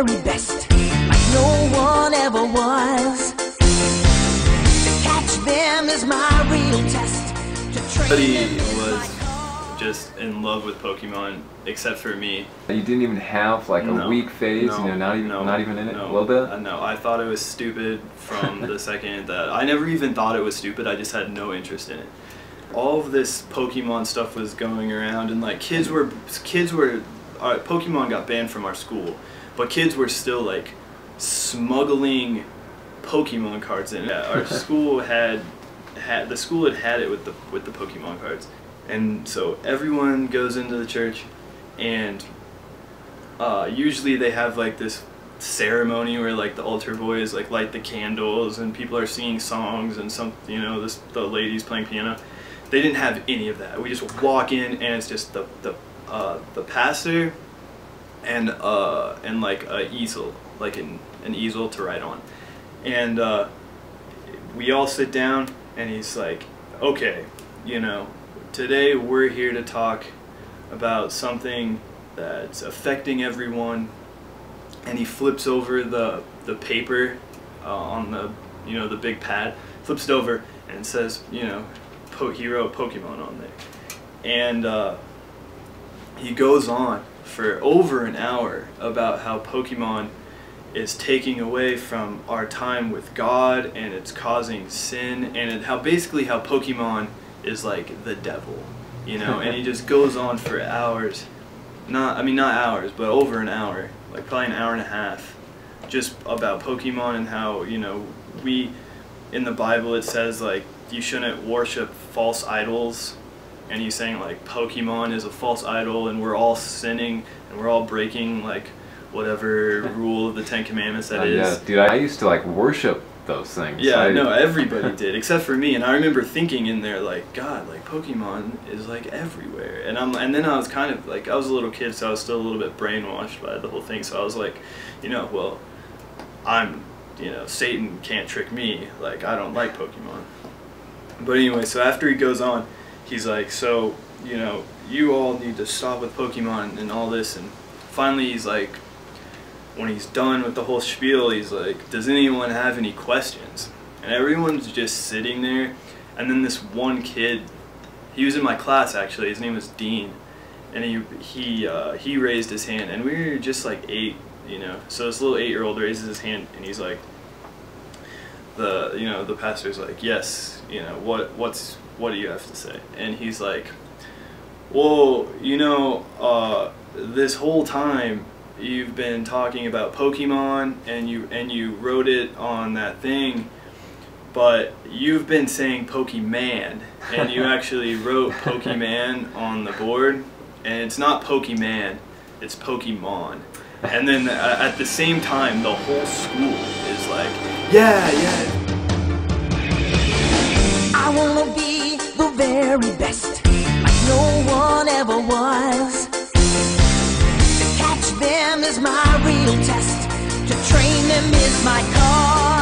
very best, like no one ever was. To catch them is my real test. Everybody was just in love with Pokemon, except for me. You didn't even have like a weak phase, no, you know, not even in it, no, a little bit? No, I thought it was stupid from the second that I never even thought it was stupid. I just had no interest in it. All of this Pokemon stuff was going around, and like kids were Pokemon got banned from our school, but kids were still like smuggling Pokemon cards in. Yeah, our school had it with the Pokemon cards. And so everyone goes into the church, and usually they have like this ceremony where like the altar boys like light the candles and people are singing songs and the ladies playing piano. They didn't have any of that. We just walk in and it's just the pastor and like an easel, like an easel to write on, and we all sit down and he's like, okay, today we're here to talk about something that's affecting everyone, and he flips over the paper on the big pad, flips it over and says, he wrote Pokemon on there, and he goes on for over an hour about how Pokemon is taking away from our time with God, and it's causing sin, and how Pokemon is like the devil, and he just goes on for hours, not hours, but over an hour, like probably an hour and a half, just about Pokemon and how, we, in the Bible it says like you shouldn't worship false idols, and he's saying like Pokemon is a false idol, and we're all sinning and we're all breaking like whatever rule of the 10 Commandments that is. Yeah, dude, I used to like worship those things. Yeah, no, everybody did, except for me. And I remember thinking in there, like, God, like Pokemon is like everywhere. And then I was kind of like, I was a little kid, so I was still a little bit brainwashed by the whole thing. So I was like, well, Satan can't trick me. Like, I don't like Pokemon. But anyway, so after he goes on, he's like, so, you all need to stop with Pokemon and all this. And finally he's like, when he's done with the whole spiel, he's like, does anyone have any questions? And everyone's just sitting there, and then this one kid, he was in my class actually, his name was Dean, and he raised his hand, and we were just like 8, so this little 8-year-old raises his hand, and he's like, the pastor's like, yes, what do you have to say? And he's like, well, this whole time you've been talking about Pokemon, and you wrote it on that thing, but you've been saying Pokemon, and you actually wrote Pokemon on the board, and it's not Pokemon, it's Pokemon. And then at the same time, the whole school is like, yeah. I wanna be the very best, like no one ever was. To catch them is my real test, to train them is my cause.